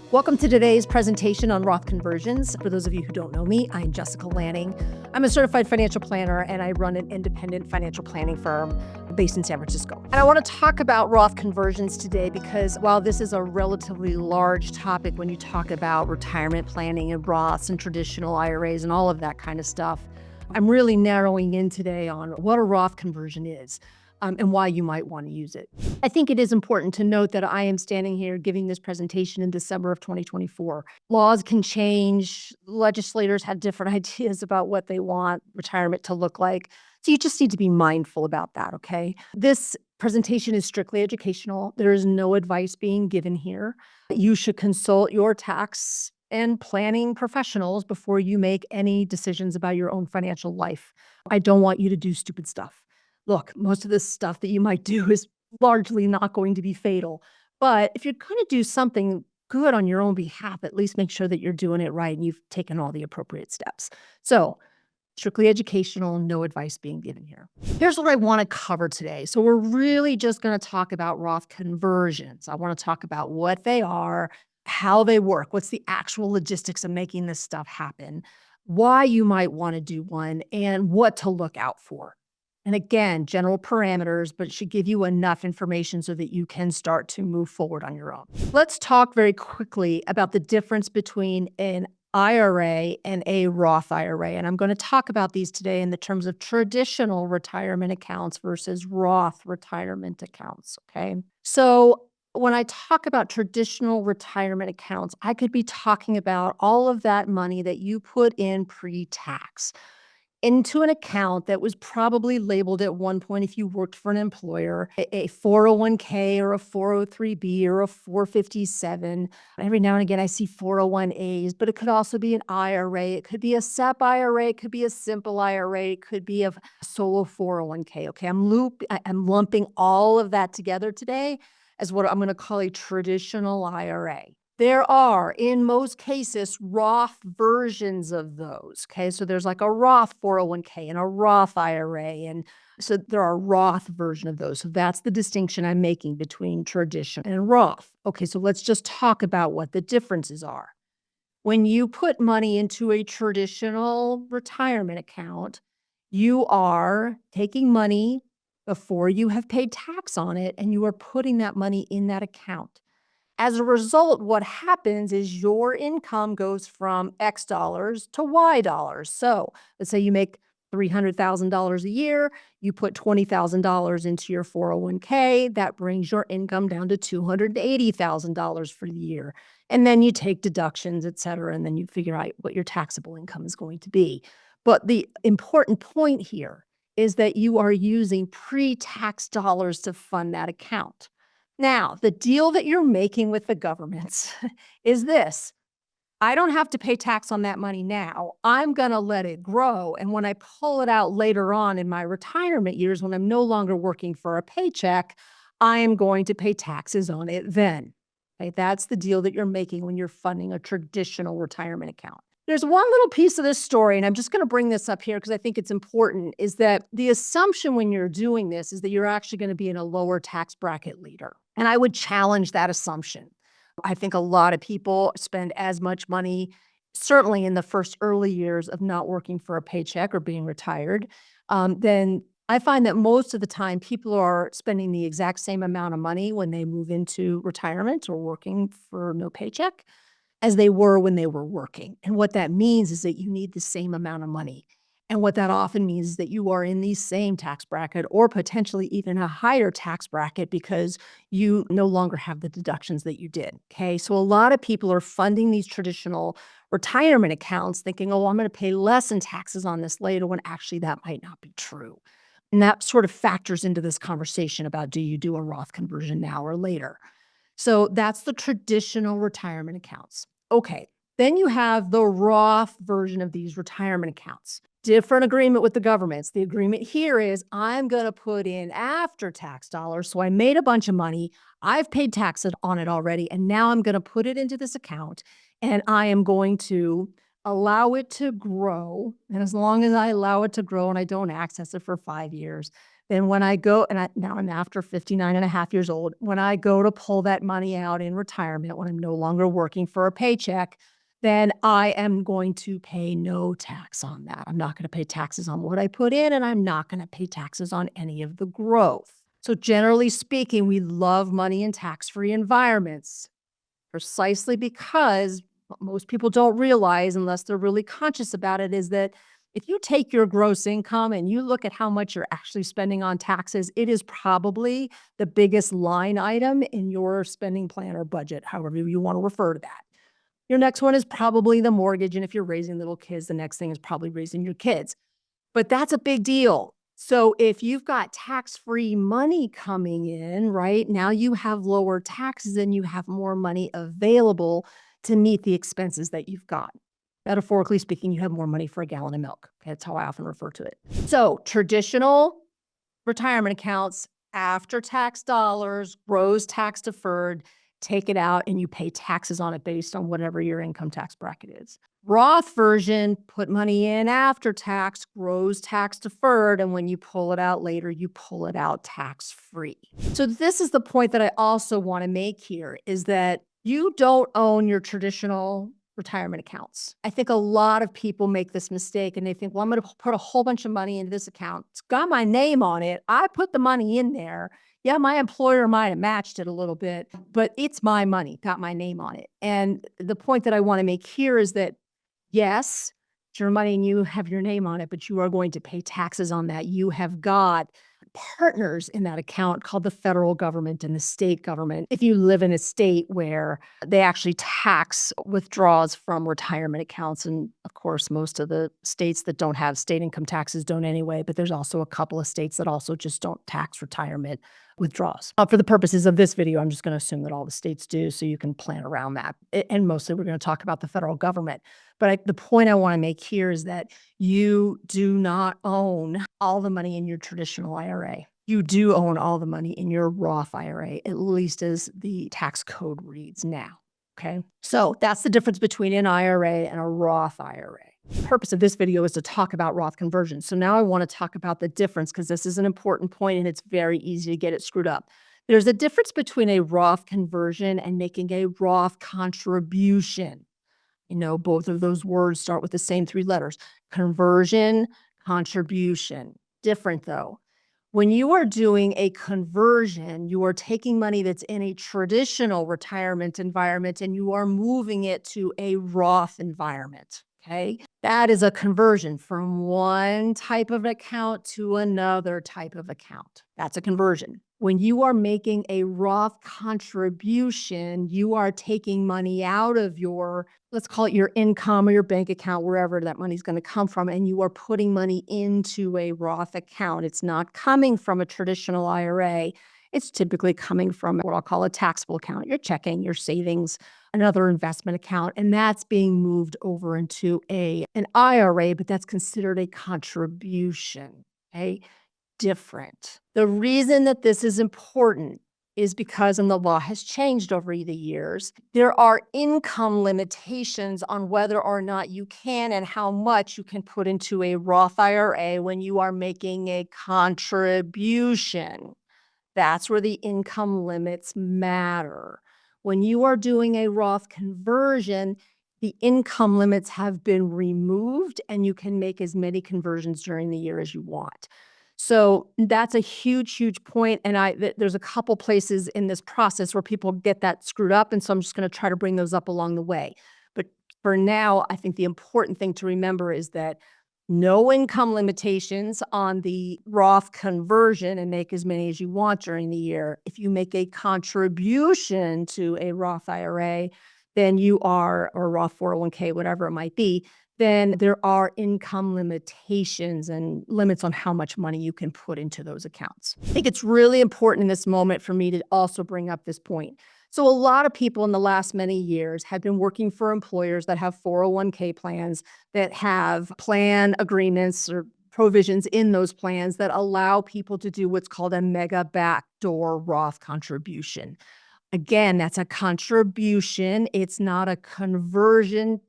Welcome to today's presentation on Roth Conversions. For those of you who don't know me, I'm Jessica Lanning. I'm a certified financial planner and I run an independent financial planning firm based in San Francisco. And I want to talk about Roth Conversions today because while this is a relatively large topic when you talk about retirement planning and Roths and traditional IRAs and all of that kind of stuff, I'm really narrowing in today on what a Roth conversion is. And why you might want to use it. I think it is important to note that I am standing here giving this presentation in December of 2024. Laws can change. Legislators have different ideas about what they want retirement to look like. So you just need to be mindful about that, okay? This presentation is strictly educational. There is no advice being given here. You should consult your tax and planning professionals before you make any decisions about your own financial life. I don't want you to do stupid stuff. Look, most of this stuff that you might do is largely not going to be fatal. But if you're going to do something good on your own behalf, at least make sure that you're doing it right and you've taken all the appropriate steps. So, strictly educational, no advice being given here. Here's what I want to cover today. So, we're really just going to talk about Roth conversions. I want to talk about what they are, how they work, what's the actual logistics of making this stuff happen, why you might want to do one, and what to look out for. And again, general parameters, but it should give you enough information so that you can start to move forward on your own. Let's talk very quickly about the difference between an IRA and a Roth IRA. And I'm going to talk about these today in the terms of traditional retirement accounts versus Roth retirement accounts. Okay. So when I talk about traditional retirement accounts, I could be talking about all of that money that you put in pre-tax into an account that was probably labeled at one point, if you worked for an employer, a 401k or a 403b or a 457. Every now and again, I see 401as, but it could also be an IRA. It could be a SEP IRA. It could be a simple IRA. It could be a solo 401k. Okay, I'm lumping all of that together today as what I'm going to call a traditional IRA. There are, in most cases, Roth versions of those, okay? So there's like a Roth 401k and a Roth IRA, and so there are Roth version of those. So that's the distinction I'm making between tradition and Roth. Okay, so let's just talk about what the differences are. When you put money into a traditional retirement account, you are taking money before you have paid tax on it, and you are putting that money in that account. As a result, what happens is your income goes from X dollars to Y dollars. So let's say you make $300,000 a year, you put $20,000 into your 401k, that brings your income down to $280,000 for the year. And then you take deductions, et cetera, and then you figure out what your taxable income is going to be. But the important point here is that you are using pre-tax dollars to fund that account. Now, the deal that you're making with the governments is this. I don't have to pay tax on that money now. I'm going to let it grow. And when I pull it out later on in my retirement years, when I'm no longer working for a paycheck, I am going to pay taxes on it then. Okay, that's the deal that you're making when you're funding a traditional retirement account. There's one little piece of this story, and I'm just going to bring this up here because I think it's important, is that the assumption when you're doing this is that you're actually going to be in a lower tax bracket later. And I would challenge that assumption. I think a lot of people spend as much money, certainly in the first early years of not working for a paycheck or being retired, then I find that most of the time people are spending the exact same amount of money when they move into retirement or working for no paycheck as they were when they were working. And what that means is that you need the same amount of money. And what that often means is that you are in the same tax bracket or potentially even a higher tax bracket because you no longer have the deductions that you did. Okay. So a lot of people are funding these traditional retirement accounts thinking, oh, I'm going to pay less in taxes on this later, when actually that might not be true. And that sort of factors into this conversation about, do you do a Roth conversion now or later? So that's the traditional retirement accounts. Okay, then you have the Roth version of these retirement accounts. Different agreement with the governments. The agreement here is I'm going to put in after-tax dollars. So I made a bunch of money. I've paid taxes on it already, and now I'm going to put it into this account, and I am going to allow it to grow. And as long as I allow it to grow and I don't access it for 5 years, Then when I go, now I'm after 59 and a half years old, when I go to pull that money out in retirement, when I'm no longer working for a paycheck, then I am going to pay no tax on that. I'm not going to pay taxes on what I put in, and I'm not going to pay taxes on any of the growth. So generally speaking, we love money in tax-free environments precisely because what most people don't realize, unless they're really conscious about it, is that if you take your gross income and you look at how much you're actually spending on taxes, it is probably the biggest line item in your spending plan or budget, however you want to refer to that. Your next one is probably the mortgage. And if you're raising little kids, the next thing is probably raising your kids. But that's a big deal. So if you've got tax-free money coming in, right, now you have lower taxes and you have more money available to meet the expenses that you've got. Metaphorically speaking, you have more money for a gallon of milk. Okay, that's how I often refer to it. So traditional retirement accounts, after tax dollars, grows tax deferred, take it out and you pay taxes on it based on whatever your income tax bracket is. Roth version, put money in after tax, grows tax deferred, and when you pull it out later, you pull it out tax free. So this is the point that I also want to make here is that you don't own your traditional retirement accounts. I think a lot of people make this mistake and they think, well, I'm going to put a whole bunch of money into this account. It's got my name on it. I put the money in there. Yeah, my employer might have matched it a little bit, but it's my money, got my name on it. And the point that I want to make here is that, yes, it's your money and you have your name on it, but you are going to pay taxes on that. You have got partners in that account called the federal government and the state government. If you live in a state where they actually tax withdrawals from retirement accounts, and of course, most of the states that don't have state income taxes don't anyway, but there's also a couple of states that also just don't tax retirement withdrawals. For the purposes of this video, I'm just going to assume that all the states do, so you can plan around that. And mostly we're going to talk about the federal government. But the point I want to make here is that you do not own all the money in your traditional IRA. You do own all the money in your Roth IRA, at least as the tax code reads now. Okay. So that's the difference between an IRA and a Roth IRA. The purpose of this video is to talk about Roth conversion. So now I want to talk about the difference because this is an important point and it's very easy to get it screwed up. There's a difference between a Roth conversion and making a Roth contribution. Both of those words start with the same three letters. Conversion, contribution. Different though. When you are doing a conversion, you are taking money that's in a traditional retirement environment and you are moving it to a Roth environment. Okay. That is a conversion from one type of account to another type of account. That's a conversion. When you are making a Roth contribution, you are taking money out of your, let's call it your income or your bank account, wherever that money's going to come from, and you are putting money into a Roth account. It's not coming from a traditional IRA. It's typically coming from what I'll call a taxable account, your checking, your savings, another investment account, and that's being moved over into an IRA, but that's considered a contribution, okay? Different. The reason that this is important is because, and the law has changed over the years, there are income limitations on whether or not you can and how much you can put into a Roth IRA when you are making a contribution. That's where the income limits matter. When you are doing a Roth conversion, the income limits have been removed and you can make as many conversions during the year as you want. So that's a huge, huge point. And there's a couple places in this process where people get that screwed up. And so I'm just going to try to bring those up along the way. But for now, I think the important thing to remember is that no income limitations on the Roth conversion and make as many as you want during the year. If you make a contribution to a Roth IRA, then you are, or Roth 401k, whatever it might be, then there are income limitations and limits on how much money you can put into those accounts. I think it's really important in this moment for me to also bring up this point. So a lot of people in the last many years have been working for employers that have 401k plans, that have plan agreements or provisions in those plans that allow people to do what's called a mega backdoor Roth contribution. Again, that's a contribution. It's not a conversion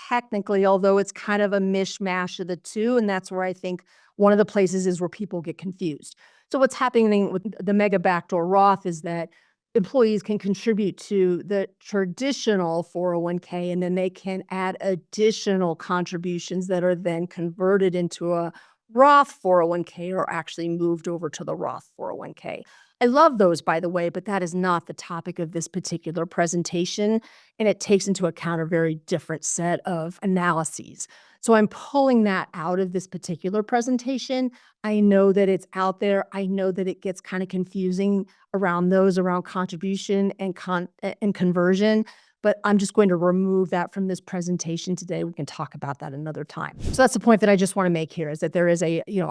technically, although it's kind of a mishmash of the two. And that's where I think one of the places is where people get confused. So what's happening with the mega backdoor Roth is that employees can contribute to the traditional 401k, and then they can add additional contributions that are then converted into a Roth 401k or actually moved over to the Roth 401k. I love those, by the way, but that is not the topic of this particular presentation, and it takes into account a very different set of analyses. So I'm pulling that out of this particular presentation. I know that it's out there. I know that it gets kind of confusing around contribution and conversion, but I'm just going to remove that from this presentation today. We can talk about that another time. So that's the point that I just want to make here, is that there is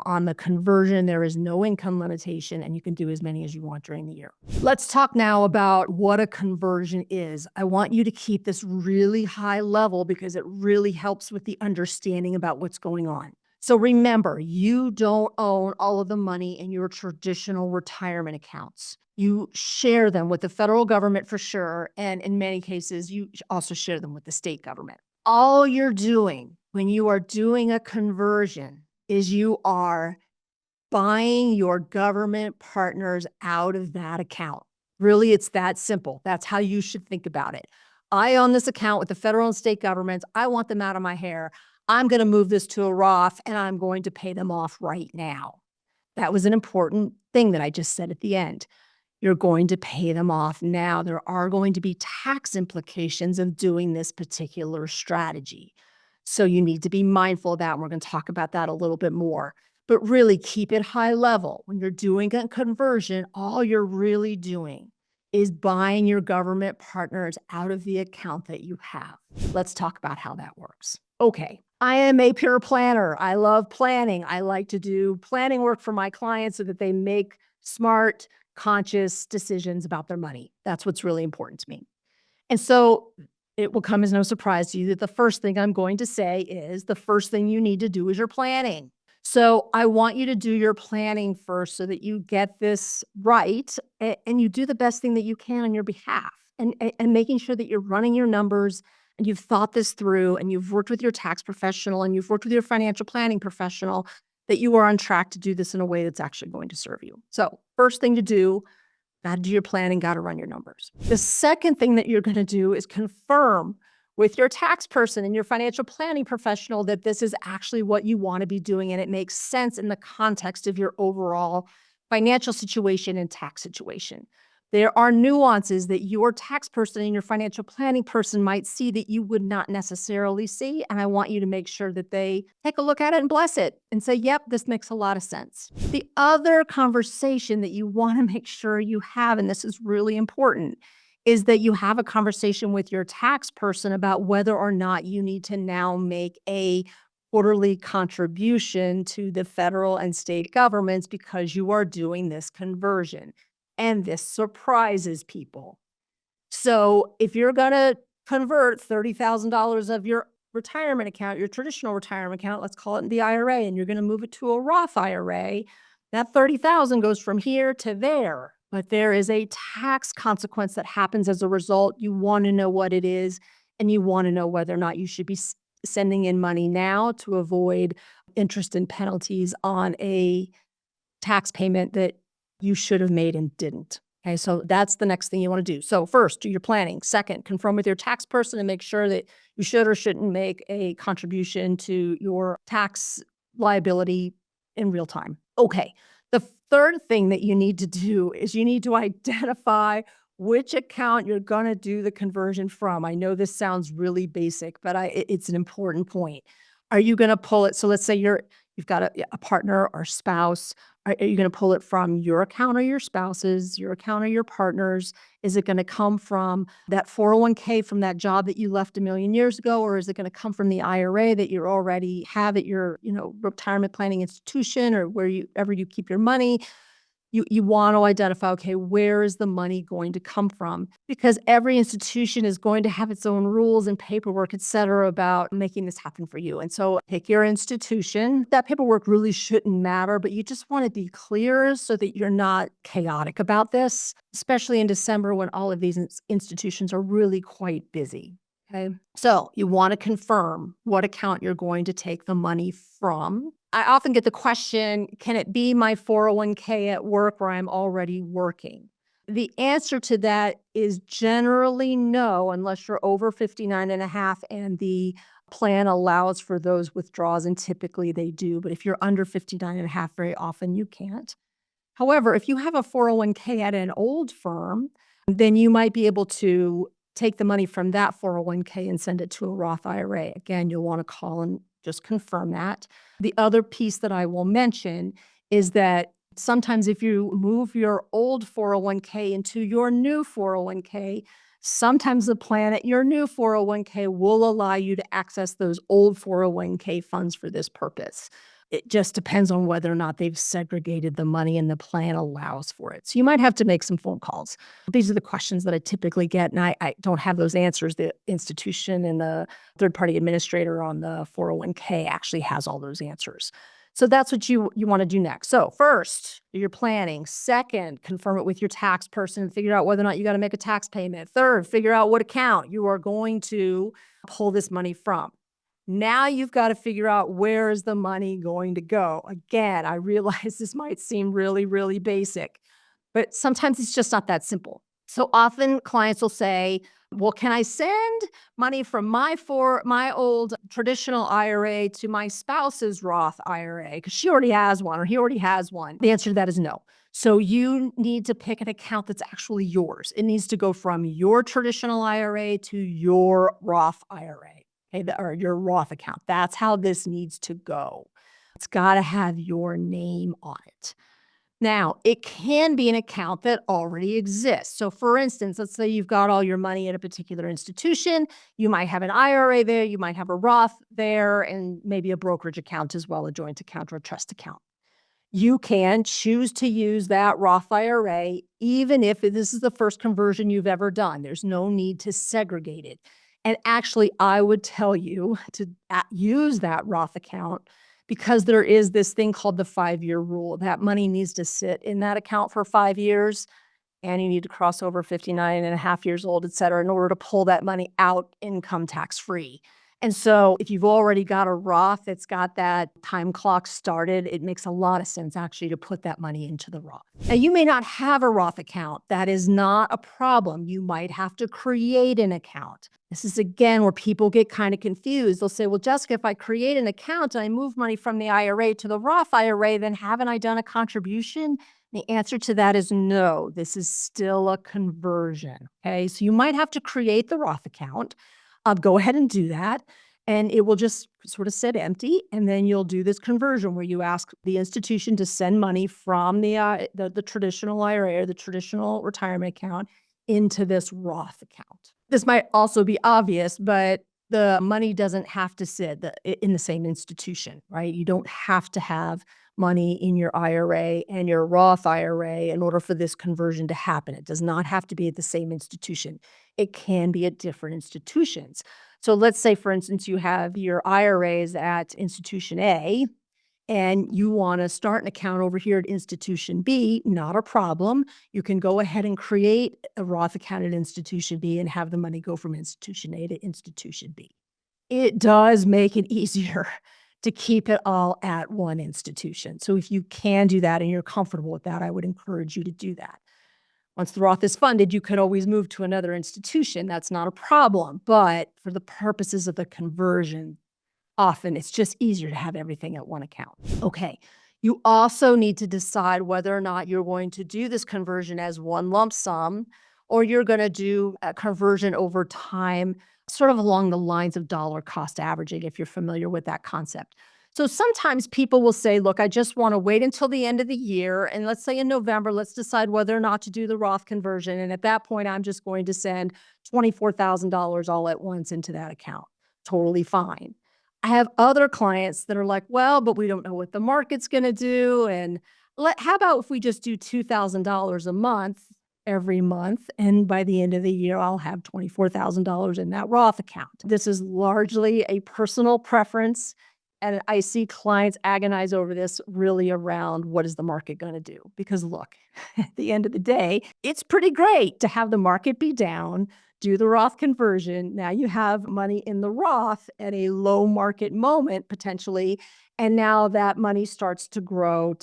on the conversion, there is no income limitation, and you can do as many as you want during the year. Let's talk now about what a conversion is. I want you to keep this really high level because it really helps with the understanding about what's going on. So remember, you don't own all of the money in your traditional retirement accounts. You share them with the federal government for sure, and in many cases, you also share them with the state government. All you're doing when you are doing a conversion is you are buying your government partners out of that account. Really, it's that simple. That's how you should think about it. I own this account with the federal and state governments. I want them out of my hair. I'm going to move this to a Roth, and I'm going to pay them off right now. That was an important thing that I just said at the end. You're going to pay them off now. There are going to be tax implications of doing this particular strategy. So you need to be mindful of that. And we're going to talk about that a little bit more. But really keep it high level. When you're doing a conversion, all you're really doing is buying your government partners out of the account that you have. Let's talk about how that works. Okay, I am a pure planner. I love planning. I like to do planning work for my clients so that they make smart, conscious decisions about their money. That's what's really important to me. And so it will come as no surprise to you that the first thing I'm going to say is the first thing you need to do is your planning. So I want you to do your planning first so that you get this right and you do the best thing that you can on your behalf, and making sure that you're running your numbers and you've thought this through and you've worked with your tax professional and you've worked with your financial planning professional, that you are on track to do this in a way that's actually going to serve you. So first thing to do, got to do your planning, got to run your numbers. The second thing that you're going to do is confirm with your tax person and your financial planning professional that this is actually what you want to be doing and it makes sense in the context of your overall financial situation and tax situation. There are nuances that your tax person and your financial planning person might see that you would not necessarily see. And I want you to make sure that they take a look at it and bless it and say, yep, this makes a lot of sense. The other conversation that you want to make sure you have, and this is really important, is that you have a conversation with your tax person about whether or not you need to now make a quarterly contribution to the federal and state governments because you are doing this conversion. And this surprises people. So if you're going to convert $30,000 of your retirement account, your traditional retirement account, let's call it the IRA, and you're going to move it to a Roth IRA, that 30,000 goes from here to there. But there is a tax consequence that happens as a result. You want to know what it is, and you want to know whether or not you should be sending in money now to avoid interest and penalties on a tax payment that you should have made and didn't. Okay, so that's the next thing you want to do. So first, do your planning. Second, confirm with your tax person and make sure that you should or shouldn't make a contribution to your tax liability in real time. Okay, the third thing that you need to do is you need to identify which account you're going to do the conversion from. I know this sounds really basic, but it's an important point. Are you going to pull it? So let's say you've got a partner or spouse. Are you going to pull it from your account or your spouse's, your account or your partner's? Is it going to come from that 401k from that job that you left a million years ago? Or is it going to come from the IRA that you already have at your, retirement planning institution or wherever you keep your money? You want to identify, okay, where is the money going to come from? Because every institution is going to have its own rules and paperwork, et cetera, about making this happen for you. And so pick your institution. That paperwork really shouldn't matter, but you just want to be clear so that you're not chaotic about this, especially in December when all of these institutions are really quite busy. Okay. So you want to confirm what account you're going to take the money from. I often get the question, can it be my 401k at work where I'm already working? The answer to that is generally no, unless you're over 59 and a half and the plan allows for those withdrawals, and typically they do. But if you're under 59 and a half, very often you can't. However, if you have a 401k at an old firm, then you might be able to take the money from that 401k and send it to a Roth IRA. Again, you'll want to call and just confirm that. The other piece that I will mention is that sometimes if you move your old 401k into your new 401k, sometimes the plan at your new 401k will allow you to access those old 401k funds for this purpose. It just depends on whether or not they've segregated the money and the plan allows for it. So you might have to make some phone calls. These are the questions that I typically get, and I don't have those answers. The institution and the third-party administrator on the 401k actually has all those answers. So that's what you want to do next. So first, do your planning. Second, confirm it with your tax person and figure out whether or not you got to make a tax payment. Third, figure out what account you are going to pull this money from. Now you've got to figure out where is the money going to go. Again, I realize this might seem really, really basic, but sometimes it's just not that simple. So often clients will say, well, can I send money from my old traditional IRA to my spouse's Roth IRA? Because she already has one or he already has one. The answer to that is no. So you need to pick an account that's actually yours. It needs to go from your traditional IRA to your Roth IRA. Or your Roth account. That's how this needs to go. It's got to have your name on it. Now, it can be an account that already exists. So for instance, let's say you've got all your money at a particular institution. You might have an IRA there, you might have a Roth there, and maybe a brokerage account as well, a joint account or a trust account. You can choose to use that Roth IRA, even if this is the first conversion you've ever done. There's no need to segregate it. And actually, I would tell you to use that Roth account because there is this thing called the 5-year rule. That money needs to sit in that account for 5 years, and you need to cross over 59 and a half years old, et cetera, in order to pull that money out income tax free. And so if you've already got a Roth that's got that time clock started, it makes a lot of sense actually to put that money into the Roth. Now, you may not have a Roth account. That is not a problem. You might have to create an account. This is, again, where people get kind of confused. They'll say, well, Jessica, if I create an account and I move money from the IRA to the Roth IRA, then haven't I done a contribution? The answer to that is no. This is still a conversion, okay? So you might have to create the Roth account. Go ahead and do that, and it will just sort of sit empty, and then you'll do this conversion where you ask the institution to send money from the traditional IRA or the traditional retirement account into this Roth account. This might also be obvious, but the money doesn't have to sit in the same institution, right? You don't have to have money in your IRA and your Roth IRA in order for this conversion to happen. It does not have to be at the same institution. It can be at different institutions. So let's say, for instance, you have your IRAs at institution A, and you want to start an account over here at institution B, not a problem. You can go ahead and create a Roth account at institution B and have the money go from institution A to institution B. It does make it easier to keep it all at one institution. So if you can do that and you're comfortable with that, I would encourage you to do that. Once the Roth is funded, you could always move to another institution. That's not a problem. But for the purposes of the conversion, often it's just easier to have everything at one account. Okay. You also need to decide whether or not you're going to do this conversion as one lump sum, or you're going to do a conversion over time, sort of along the lines of dollar cost averaging, if you're familiar with that concept. So sometimes people will say, look, I just want to wait until the end of the year. And let's say in November, let's decide whether or not to do the Roth conversion. And at that point, I'm just going to send $24,000 all at once into that account. Totally fine. I have other clients that are like, well, but we don't know what the market's going to do. And how about if we just do $2,000 a month every month, and by the end of the year, I'll have $24,000 in that Roth account. This is largely a personal preference, and I see clients agonize over this really around what is the market going to do? Because look, at the end of the day, it's pretty great to have the market be down, do the Roth conversion. Now you have money in the Roth at a low market moment, potentially. And now that money starts to grow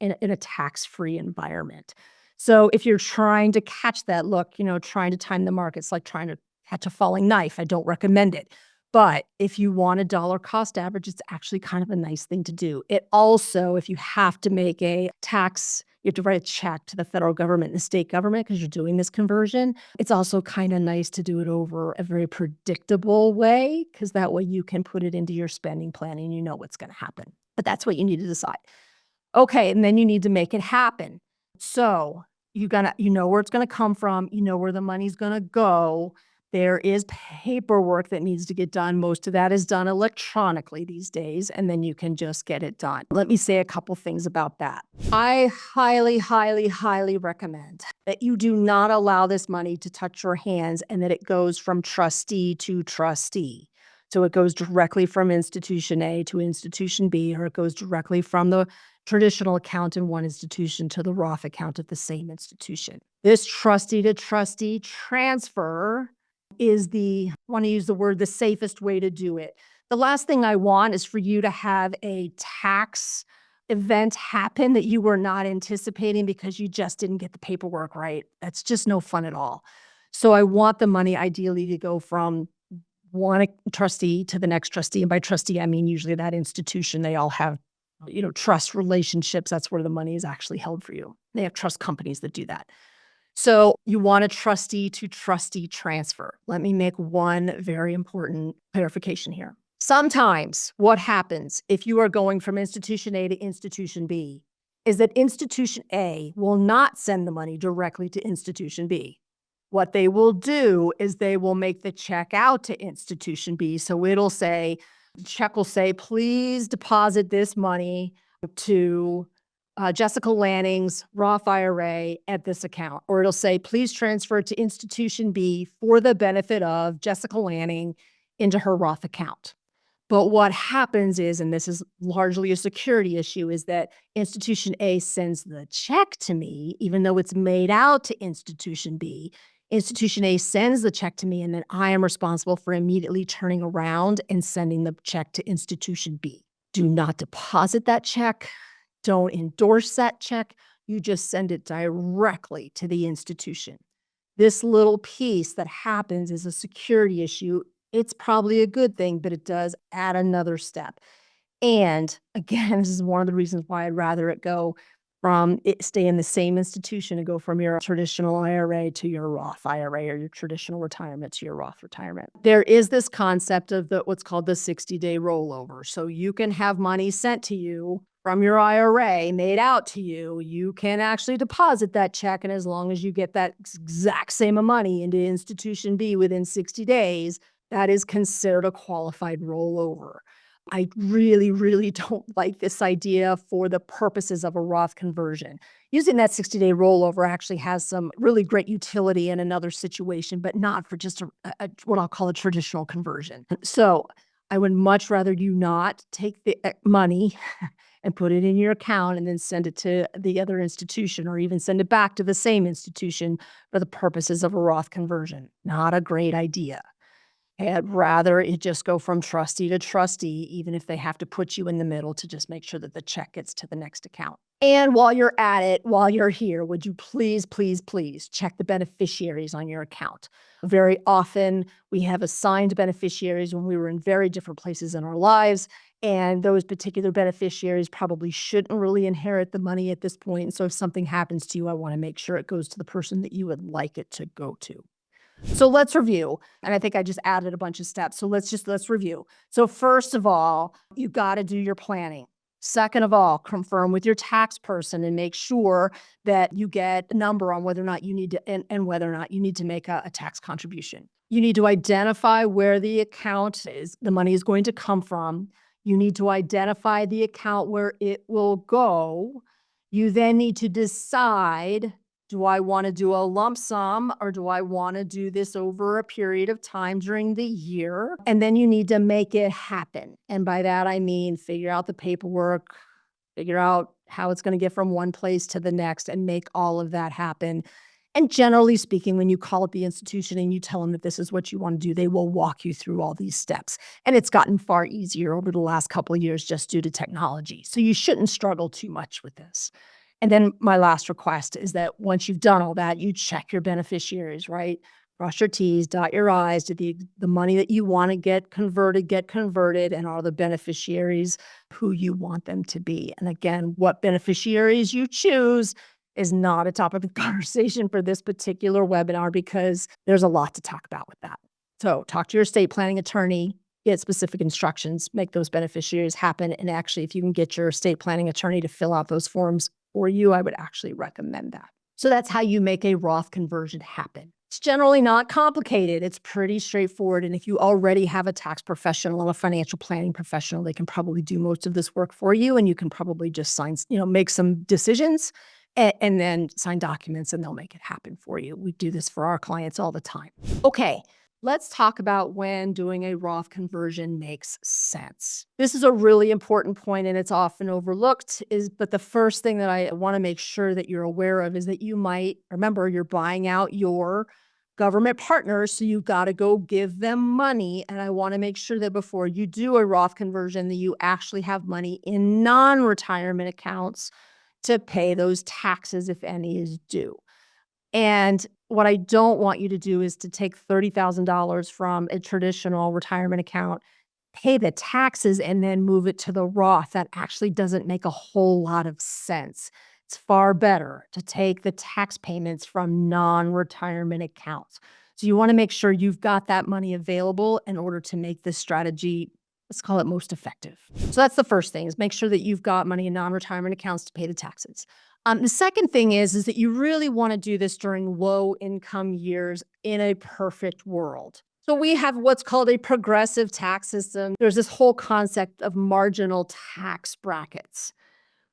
in a tax-free environment. So if you're trying to catch that, look, trying to time the markets like trying to catch a falling knife. I don't recommend it. But if you want a dollar cost average, it's actually kind of a nice thing to do. It also, if you have to make a tax, you have to write a check to the federal government and the state government because you're doing this conversion. It's also kind of nice to do it over a very predictable way because that way you can put it into your spending plan and you know what's going to happen. But that's what you need to decide. Okay, and then you need to make it happen. So you know where it's going to come from. You know where the money's going to go. There is paperwork that needs to get done. Most of that is done electronically these days, and then you can just get it done. Let me say a couple things about that. I highly, highly, highly recommend that you do not allow this money to touch your hands and that it goes from trustee to trustee. So it goes directly from institution A to institution B, or it goes directly from the traditional account in one institution to the Roth account at the same institution. This trustee to trustee transfer is I want to use the word, the safest way to do it. The last thing I want is for you to have a tax event happen that you were not anticipating because you just didn't get the paperwork right. That's just no fun at all. So I want the money ideally to go from one trustee to the next trustee. And by trustee, I mean usually that institution, they all have, trust relationships. That's where the money is actually held for you. They have trust companies that do that. So you want a trustee to trustee transfer. Let me make one very important clarification here. Sometimes what happens if you are going from institution A to institution B is that institution A will not send the money directly to institution B. What they will do is they will make the check out to institution B. So the check will say, please deposit this money to Jessica Lanning's Roth IRA at this account. Or it'll say, please transfer to institution B for the benefit of Jessica Lanning into her Roth account. But what happens is, and this is largely a security issue, is that institution A sends the check to me, even though it's made out to institution B. Institution A sends the check to me, and then I am responsible for immediately turning around and sending the check to institution B. Do not deposit that check. Don't endorse that check. You just send it directly to the institution. This little piece that happens is a security issue. It's probably a good thing, but it does add another step. And again, this is one of the reasons why I'd rather stay in the same institution and go from your traditional IRA to your Roth IRA or your traditional retirement to your Roth retirement. There is this concept of what's called the 60-day rollover. So you can have money sent to you from your IRA made out to you. You can actually deposit that check. And as long as you get that exact same money into institution B within 60 days, that is considered a qualified rollover. I really, really don't like this idea for the purposes of a Roth conversion. Using that 60-day rollover actually has some really great utility in another situation, but not for just what I'll call a traditional conversion. So I would much rather you not take the money and put it in your account and then send it to the other institution or even send it back to the same institution for the purposes of a Roth conversion. Not a great idea. I'd rather it just go from trustee to trustee, even if they have to put you in the middle to just make sure that the check gets to the next account. And while you're at it, while you're here, would you please, please, please check the beneficiaries on your account? Very often we have assigned beneficiaries when we were in very different places in our lives, and those particular beneficiaries probably shouldn't really inherit the money at this point. So if something happens to you, I want to make sure it goes to the person that you would like it to go to. So let's review. And I think I just added a bunch of steps. So let's review. So first of all, you got to do your planning. Second of all, confirm with your tax person and make sure that you get a number on whether or not you need to, and whether or not you need to make a tax contribution. You need to identify where the money is going to come from. You need to identify the account where it will go. You then need to decide, do I want to do a lump sum or do I want to do this over a period of time during the year? And then you need to make it happen. And by that, I mean, figure out the paperwork, figure out how it's going to get from one place to the next and make all of that happen. And generally speaking, when you call up the institution and you tell them that this is what you want to do, they will walk you through all these steps. And it's gotten far easier over the last couple of years just due to technology. So you shouldn't struggle too much with this. And then my last request is that once you've done all that, you check your beneficiaries, right? Cross your T's, dot your I's. Did the money that you want to get converted, and are the beneficiaries who you want them to be? And again, what beneficiaries you choose is not a topic of conversation for this particular webinar because there's a lot to talk about with that. So talk to your estate planning attorney, get specific instructions, make those beneficiaries happen. And actually, if you can get your estate planning attorney to fill out those forms for you, I would actually recommend that. So that's how you make a Roth conversion happen. It's generally not complicated. It's pretty straightforward. And if you already have a tax professional and a financial planning professional, they can probably do most of this work for you. And you can probably just sign, make some decisions and then sign documents and they'll make it happen for you. We do this for our clients all the time. Okay. Let's talk about when doing a Roth conversion makes sense. This is a really important point and it's often overlooked, but the first thing that I want to make sure that you're aware of is that you might remember you're buying out your government partners, so you've got to go give them money. And I want to make sure that before you do a Roth conversion, that you actually have money in non-retirement accounts to pay those taxes if any is due. And what I don't want you to do is to take $30,000 from a traditional retirement account, pay the taxes, and then move it to the Roth. That actually doesn't make a whole lot of sense. It's far better to take the tax payments from non-retirement accounts. So you want to make sure you've got that money available in order to make this strategy, let's call it, most effective. So that's the first thing, is make sure that you've got money in non-retirement accounts to pay the taxes. The second thing is that you really want to do this during low income years in a perfect world. So we have what's called a progressive tax system. There's this whole concept of marginal tax brackets.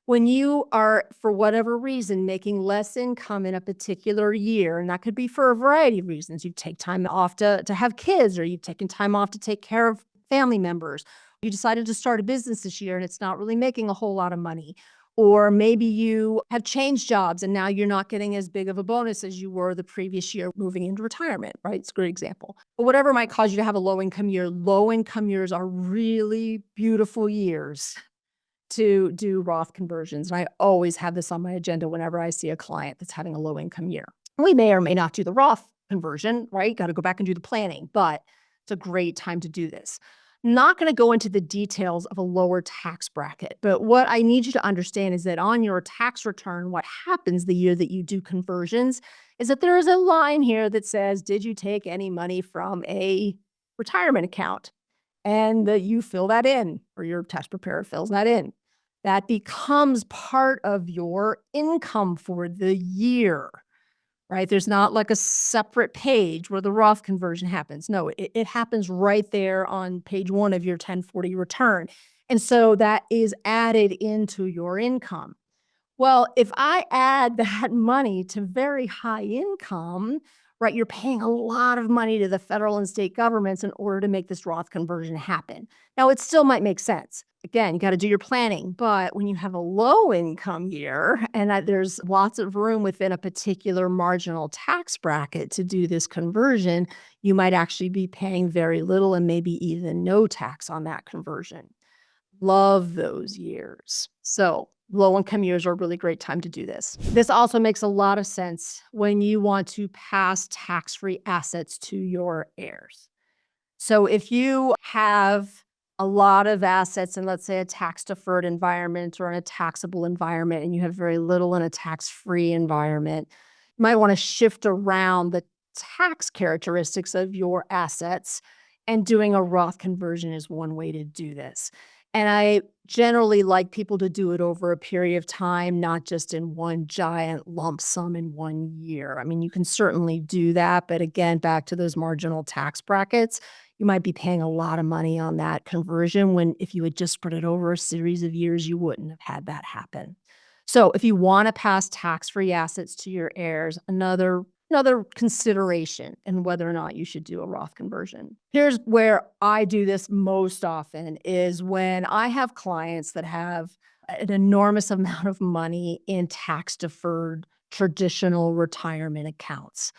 When you are, for whatever reason, making less income in a particular year, and that could be for a variety of reasons. You take time off to have kids, or you've taken time off to take care of family members. You decided to start a business this year and it's not really making a whole lot of money. Or maybe you have changed jobs and now you're not getting as big of a bonus as you were the previous year moving into retirement, right? It's a great example. But whatever might cause you to have a low income years are really beautiful years to do Roth conversions. And I always have this on my agenda whenever I see a client that's having a low income year. We may or may not do the Roth conversion, right? Got to go back and do the planning, but it's a great time to do this. Not going to go into the details of a lower tax bracket, but what I need you to understand is that on your tax return, what happens the year that you do conversions is that there is a line here that says, did you take any money from a retirement account? And that you fill that in, or your tax preparer fills that in. That becomes part of your income for the year. Right? There's not like a separate page where the Roth conversion happens. No, it happens right there on page 1 of your 1040 return. And so that is added into your income. Well, if I add that money to very high income, right, you're paying a lot of money to the federal and state governments in order to make this Roth conversion happen. Now, it still might make sense. Again, you got to do your planning, but when you have a low income year and that there's lots of room within a particular marginal tax bracket to do this conversion, you might actually be paying very little and maybe even no tax on that conversion. Love those years. So low income years are a really great time to do this. This also makes a lot of sense when you want to pass tax-free assets to your heirs. So if you have a lot of assets in, let's say, a tax-deferred environment or in a taxable environment, and you have very little in a tax-free environment, you might want to shift around the tax characteristics of your assets, and doing a Roth conversion is one way to do this. And I generally like people to do it over a period of time, not just in one giant lump sum in 1 year. I mean, you can certainly do that, but again, back to those marginal tax brackets, you might be paying a lot of money on that conversion when if you had just spread it over a series of years, you wouldn't have had that happen. So if you want to pass tax-free assets to your heirs, another consideration in whether or not you should do a Roth conversion. Here's where I do this most often is when I have clients that have an enormous amount of money in tax-deferred traditional retirement accounts.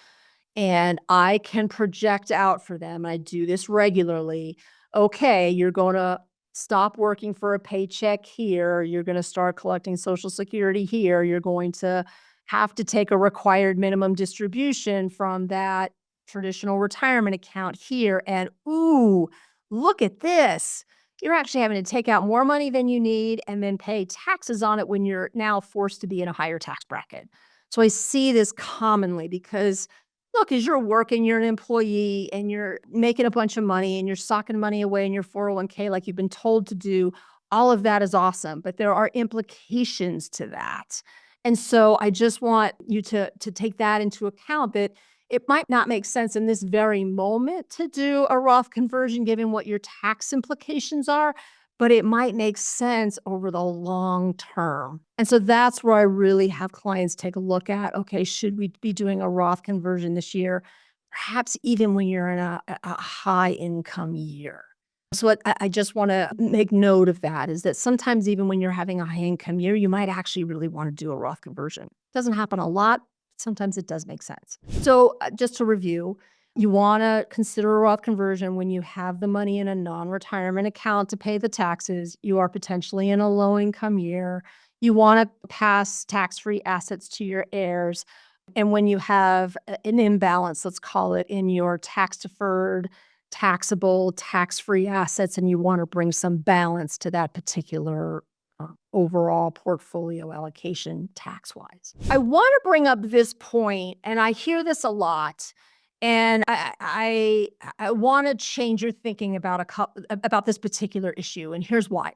And I can project out for them. I do this regularly. Okay, you're going to stop working for a paycheck here. You're going to start collecting Social Security here. You're going to have to take a required minimum distribution from that traditional retirement account here. And ooh, look at this. You're actually having to take out more money than you need and then pay taxes on it when you're now forced to be in a higher tax bracket. So I see this commonly because look, as you're working, you're an employee and you're making a bunch of money and you're socking money away in your 401k like you've been told to do. All of that is awesome, but there are implications to that. And so I just want you to take that into account that it might not make sense in this very moment to do a Roth conversion given what your tax implications are, but it might make sense over the long term. And so that's where I really have clients take a look at, okay, should we be doing a Roth conversion this year? Perhaps even when you're in a high income year. So I just want to make note of that is that sometimes even when you're having a high income year, you might actually really want to do a Roth conversion. Doesn't happen a lot. Sometimes it does make sense. So just to review, you want to consider a Roth conversion when you have the money in a non-retirement account to pay the taxes. You are potentially in a low-income year. You want to pass tax-free assets to your heirs. And when you have an imbalance, let's call it, in your tax-deferred, taxable, tax-free assets, and you want to bring some balance to that particular overall portfolio allocation tax-wise. I want to bring up this point, and I hear this a lot, and I want to change your thinking about this particular issue, and here's why.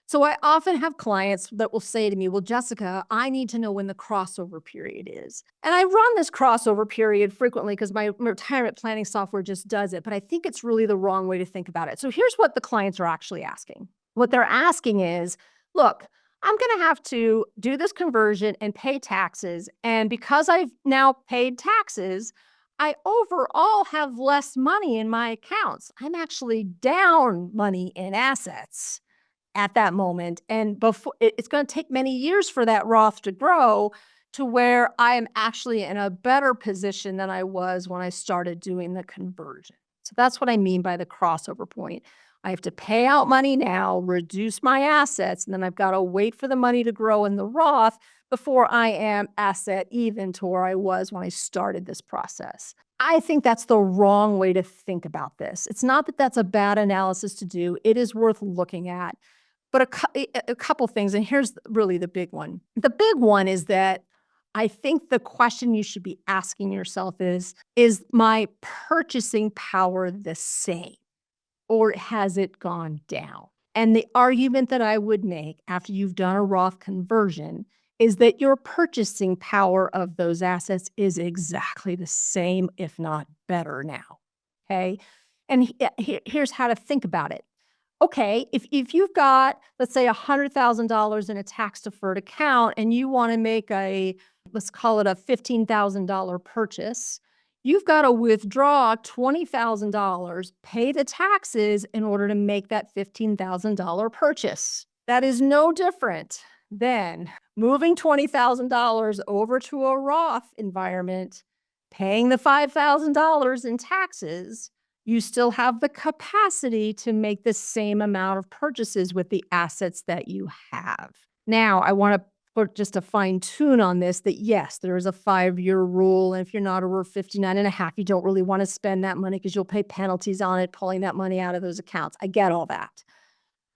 So I often have clients that will say to me, well, Jessica, I need to know when the crossover period is. And I run this crossover period frequently because my retirement planning software just does it, but I think it's really the wrong way to think about it. So here's what the clients are actually asking. What they're asking is, look, I'm going to have to do this conversion and pay taxes. And because I've now paid taxes, I overall have less money in my accounts. I'm actually down money in assets at that moment. And before it's going to take many years for that Roth to grow to where I am actually in a better position than I was when I started doing the conversion. So that's what I mean by the crossover point. I have to pay out money now, reduce my assets, and then I've got to wait for the money to grow in the Roth before I am asset even to where I was when I started this process. I think that's the wrong way to think about this. It's not that that's a bad analysis to do. It is worth looking at. But a couple things, and here's really the big one. The big one is that I think the question you should be asking yourself is my purchasing power the same, or has it gone down? And the argument that I would make after you've done a Roth conversion is that your purchasing power of those assets is exactly the same, if not better now, okay? And here's how to think about it. Okay, if you've got, let's say, $100,000 in a tax-deferred account and you want to make let's call it a $15,000 purchase, you've got to withdraw $20,000, pay the taxes in order to make that $15,000 purchase. That is no different than moving $20,000 over to a Roth environment, paying the $5,000 in taxes. You still have the capacity to make the same amount of purchases with the assets that you have. Now, I want to put just a fine tune on this that yes, there is a 5-year rule. And if you're not over 59 and a half, you don't really want to spend that money because you'll pay penalties on it, pulling that money out of those accounts. I get all that.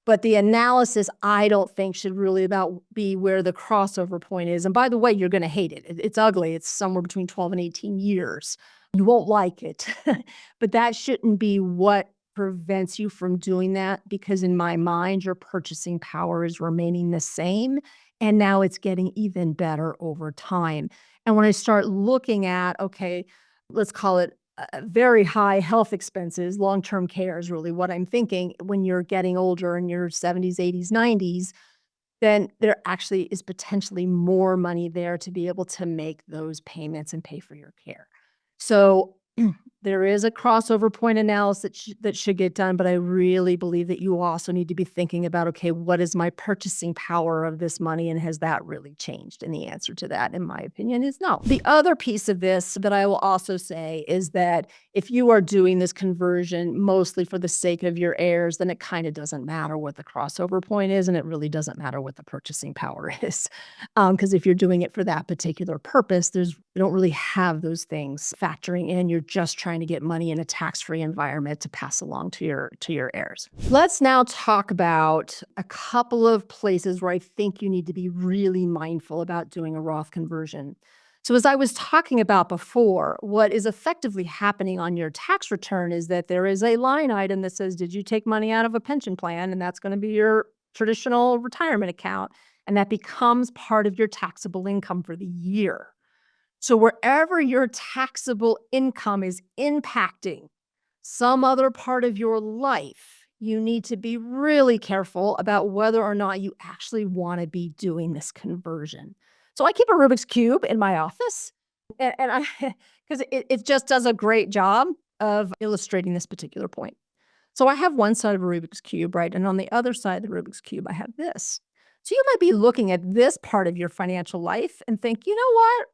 But the analysis, I don't think, should really be where the crossover point is. And by the way, you're going to hate it. It's ugly. It's somewhere between 12 and 18 years. You won't like it. But that shouldn't be what prevents you from doing that, because in my mind, your purchasing power is remaining the same. And now it's getting even better over time. And when I start looking at, okay, let's call it very high health expenses, long-term care is really what I'm thinking. When you're getting older in your 70s, 80s, 90s, then there actually is potentially more money there to be able to make those payments and pay for your care. So There is a crossover point analysis that should get done, but I really believe that you also need to be thinking about, okay, what is my purchasing power of this money, and has that really changed? And the answer to that, in my opinion, is no. The other piece of this that I will also say is that if you are doing this conversion mostly for the sake of your heirs, then it kind of doesn't matter what the crossover point is, and it really doesn't matter what the purchasing power is. Because if you're doing it for that particular purpose, you don't really have those things factoring in. You're just trying to get money in a tax-free environment to pass along to your heirs. Let's now talk about a couple of places where I think you need to be really mindful about doing a Roth conversion. So as I was talking about before, what is effectively happening on your tax return is that there is a line item that says, did you take money out of a pension plan? And that's going to be your traditional retirement account. And that becomes part of your taxable income for the year. So wherever your taxable income is impacting some other part of your life, you need to be really careful about whether or not you actually want to be doing this conversion. So I keep a Rubik's Cube in my office, and I because it just does a great job of illustrating this particular point. So I have one side of a Rubik's Cube, right? And on the other side of the Rubik's Cube, I have this. So you might be looking at this part of your financial life and think, you know what?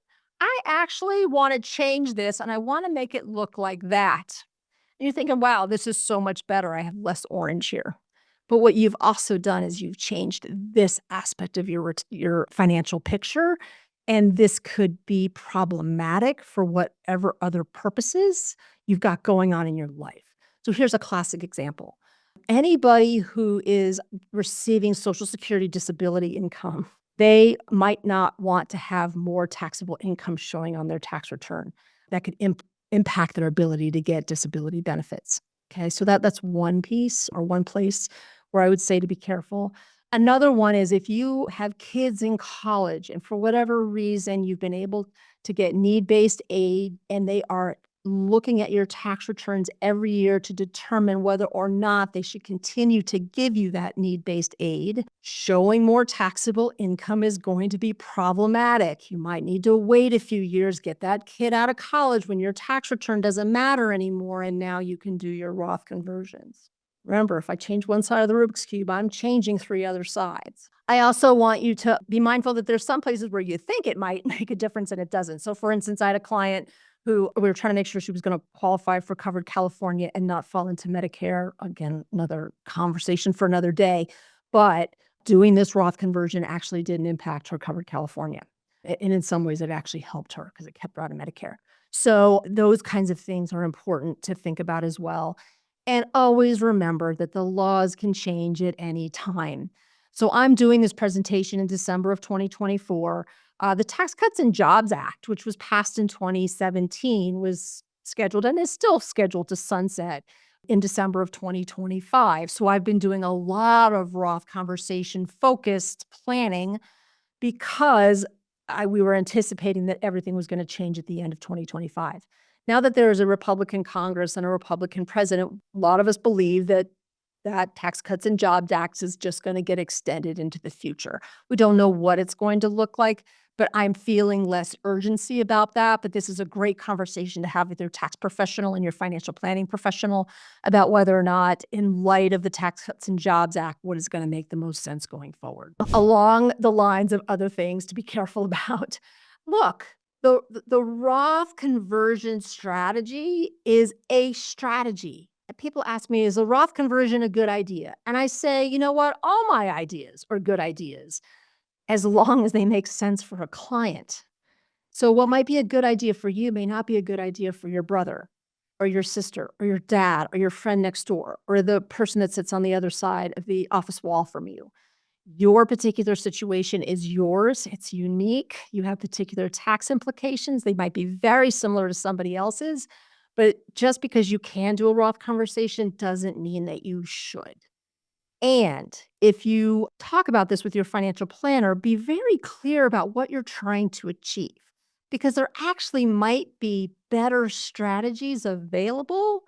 I actually want to change this and I want to make it look like that. And you're thinking, wow, this is so much better. I have less orange here. But what you've also done is you've changed this aspect of your financial picture. And this could be problematic for whatever other purposes you've got going on in your life. So here's a classic example. Anybody who is receiving Social Security disability income, they might not want to have more taxable income showing on their tax return. That could impact their ability to get disability benefits. Okay, so that's one piece or one place where I would say to be careful. Another one is if you have kids in college and for whatever reason you've been able to get need-based aid and they are looking at your tax returns every year to determine whether or not they should continue to give you that need-based aid, showing more taxable income is going to be problematic. You might need to wait a few years, get that kid out of college when your tax return doesn't matter anymore, and now you can do your Roth conversions. Remember, if I change one side of the Rubik's Cube, I'm changing 3 other sides. I also want you to be mindful that there's some places where you think it might make a difference and it doesn't. So for instance, I had a client who we were trying to make sure she was going to qualify for Covered California and not fall into Medicare. Again, another conversation for another day. But doing this Roth conversion actually didn't impact her Covered California. And in some ways, it actually helped her because it kept her out of Medicare. So those kinds of things are important to think about as well. And always remember that the laws can change at any time. So I'm doing this presentation in December of 2024. The Tax Cuts and Jobs Act, which was passed in 2017, was scheduled and is still scheduled to sunset in December of 2025. So I've been doing a lot of Roth conversation focused planning because we were anticipating that everything was going to change at the end of 2025. Now that there is a Republican Congress and a Republican president, a lot of us believe that Tax Cuts and Jobs Act is just going to get extended into the future. We don't know what it's going to look like, but I'm feeling less urgency about that. But this is a great conversation to have with your tax professional and your financial planning professional about whether or not, in light of the Tax Cuts and Jobs Act, what is going to make the most sense going forward. Along the lines of other things to be careful about. Look, the Roth conversion strategy is a strategy. People ask me, is a Roth conversion a good idea? And I say, you know what? All my ideas are good ideas as long as they make sense for a client. So what might be a good idea for you may not be a good idea for your brother or your sister or your dad or your friend next door or the person that sits on the other side of the office wall from you. Your particular situation is yours. It's unique. You have particular tax implications. They might be very similar to somebody else's. But just because you can do a Roth conversation doesn't mean that you should. And if you talk about this with your financial planner, be very clear about what you're trying to achieve, because there actually might be better strategies available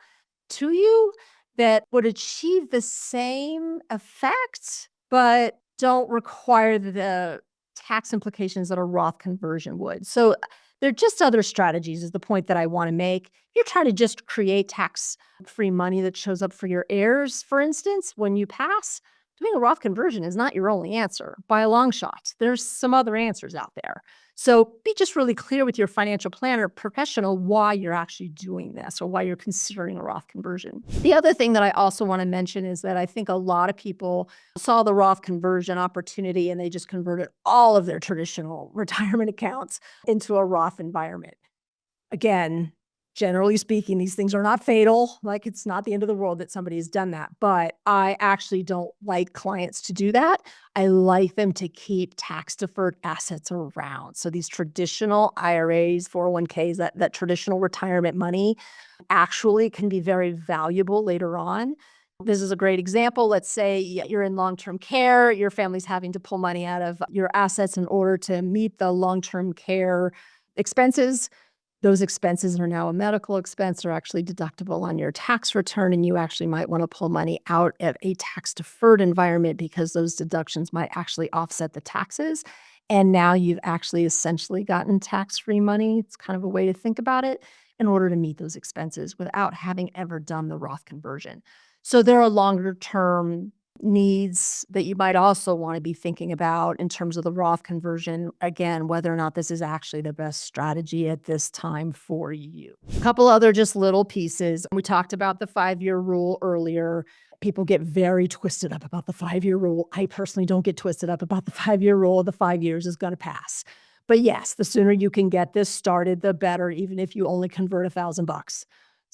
to you that would achieve the same effects, but don't require the tax implications that a Roth conversion would. So They're just other strategies is the point that I want to make. You're trying to just create tax-free money that shows up for your heirs, for instance, when you pass. Doing a Roth conversion is not your only answer by a long shot. There's some other answers out there. So be just really clear with your financial planner professional why you're actually doing this or why you're considering a Roth conversion. The other thing that I also want to mention is that I think a lot of people saw the Roth conversion opportunity and they just converted all of their traditional retirement accounts into a Roth environment. Again, generally speaking, these things are not fatal. Like, it's not the end of the world that somebody has done that. But I actually don't like clients to do that. I like them to keep tax deferred assets around. So these traditional IRAs, 401ks, that traditional retirement money actually can be very valuable later on. This is a great example. Let's say you're in long-term care, your family's having to pull money out of your assets in order to meet the long-term care expenses. Those expenses are now a medical expense. They're actually deductible on your tax return, and you actually might want to pull money out of a tax-deferred environment because those deductions might actually offset the taxes. And now you've actually essentially gotten tax-free money. It's kind of a way to think about it in order to meet those expenses without having ever done the Roth conversion. So there are longer-term needs that you might also want to be thinking about in terms of the Roth conversion. Again, whether or not this is actually the best strategy at this time for you. A couple other just little pieces. We talked about the 5-year rule earlier. People get very twisted up about the 5-year rule. I personally don't get twisted up about the 5-year rule. The 5 years is going to pass. But yes, the sooner you can get this started, the better, even if you only convert $1,000.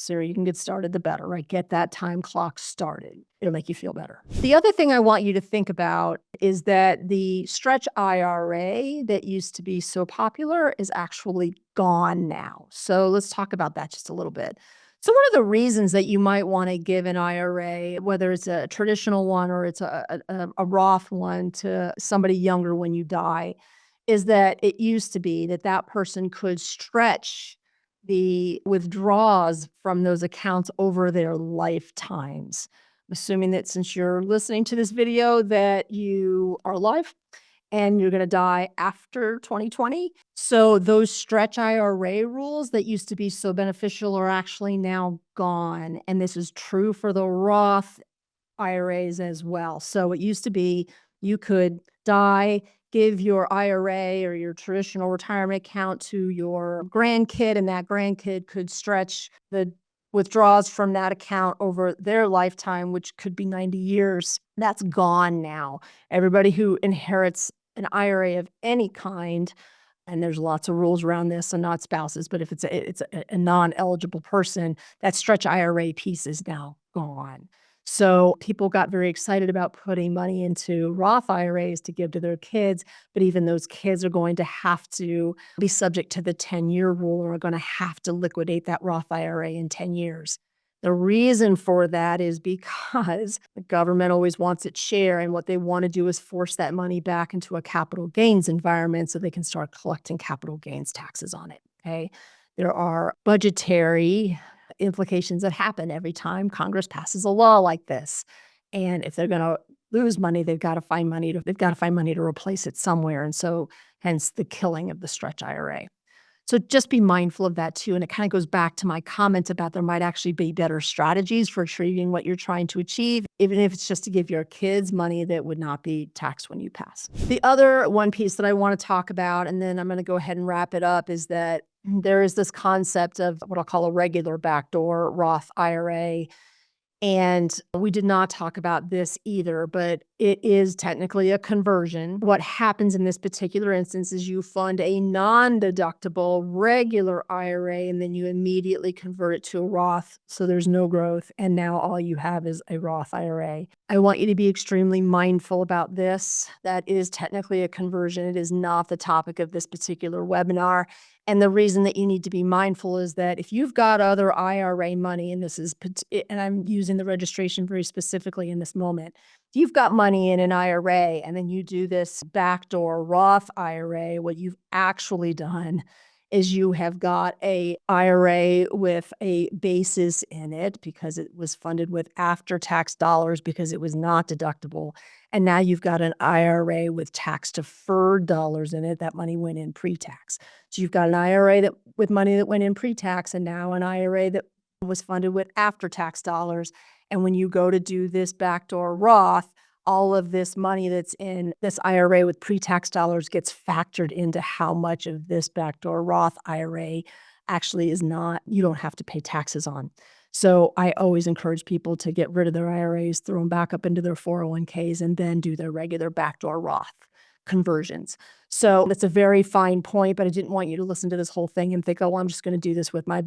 Sooner you can get started, the better, right? Get that time clock started. It'll make you feel better. The other thing I want you to think about is that the stretch IRA that used to be so popular is actually gone now. So let's talk about that just a little bit. So one of the reasons that you might want to give an IRA, whether it's a traditional one or it's a Roth one, to somebody younger when you die, is that it used to be that that person could stretch the withdrawals from those accounts over their lifetimes. I'm assuming that since you're listening to this video that you are alive and you're going to die after 2020. So those stretch IRA rules that used to be so beneficial are actually now gone. And this is true for the Roth IRAs as well. So it used to be you could die, give your IRA or your traditional retirement account to your grandkid, and that grandkid could stretch the withdrawals from that account over their lifetime, which could be 90 years. That's gone now. Everybody who inherits an IRA of any kind, and there's lots of rules around this, and not spouses, but if it's a non-eligible person, that stretch IRA piece is now gone. So people got very excited about putting money into Roth IRAs to give to their kids, but even those kids are going to have to be subject to the 10-year rule or are going to have to liquidate that Roth IRA in 10 years. The reason for that is because the government always wants its share, and what they want to do is force that money back into a capital gains environment so they can start collecting capital gains taxes on it, okay? There are budgetary implications that happen every time Congress passes a law like this. And if they're going to lose money, they've got to find money to replace it somewhere. And so hence the killing of the stretch IRA. So just be mindful of that too. And it kind of goes back to my comment about there might actually be better strategies for achieving what you're trying to achieve, even if it's just to give your kids money that would not be taxed when you pass. The other one piece that I want to talk about, and then I'm going to go ahead and wrap it up, is that there is this concept of what I'll call a regular backdoor Roth IRA. And we did not talk about this either, but it is technically a conversion. What happens in this particular instance is you fund a non-deductible regular IRA and then you immediately convert it to a Roth. So there's no growth. And now all you have is a Roth IRA. I want you to be extremely mindful about this. That is technically a conversion. It is not the topic of this particular webinar. And the reason that you need to be mindful is that if you've got other IRA money, and I'm using the registration very specifically in this moment, if you've got money in an IRA and then you do this backdoor Roth IRA, what you've actually done is you have got a IRA with a basis in it because it was funded with after-tax dollars because it was not deductible. And now you've got an IRA with tax-deferred dollars in it. That money went in pre-tax. So you've got an IRA that with money that went in pre-tax and now an IRA that was funded with after-tax dollars. And when you go to do this backdoor Roth, all of this money that's in this IRA with pre-tax dollars gets factored into how much of this backdoor Roth IRA actually is not, you don't have to pay taxes on. So I always encourage people to get rid of their IRAs, throw them back up into their 401ks, and then do their regular backdoor Roth conversions. So that's a very fine point, but I didn't want you to listen to this whole thing and think, oh, well, I'm just going to do this with my,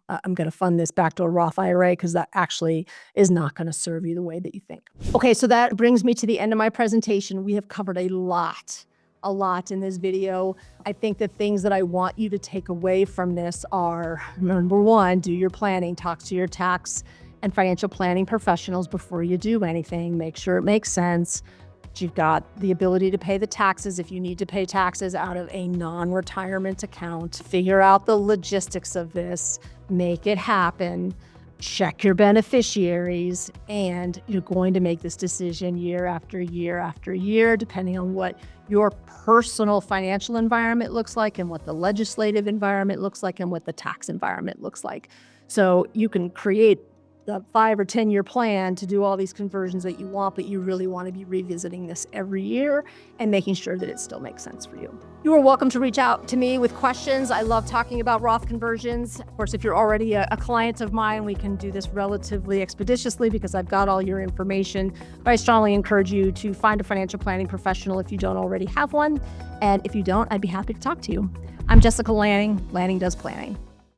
I'm going to fund this backdoor Roth IRA because that actually is not going to serve you the way that you think. Okay, so that brings me to the end of my presentation. We have covered a lot in this video. I think the things that I want you to take away from this are, number one, do your planning, talk to your tax and financial planning professionals before you do anything. Make sure it makes sense. You've got the ability to pay the taxes if you need to pay taxes out of a non-retirement account. Figure out the logistics of this, make it happen, check your beneficiaries, and you're going to make this decision year after year after year, depending on what your personal financial environment looks like and what the legislative environment looks like and what the tax environment looks like. So you can create the 5 or 10 year plan to do all these conversions that you want, but you really want to be revisiting this every year and making sure that it still makes sense for you. You are welcome to reach out to me with questions. I love talking about Roth conversions. Of course, if you're already a client of mine, we can do this relatively expeditiously because I've got all your information. But I strongly encourage you to find a financial planning professional if you don't already have one. And if you don't, I'd be happy to talk to you. I'm Jessica Lanning. Lanning Does Planning.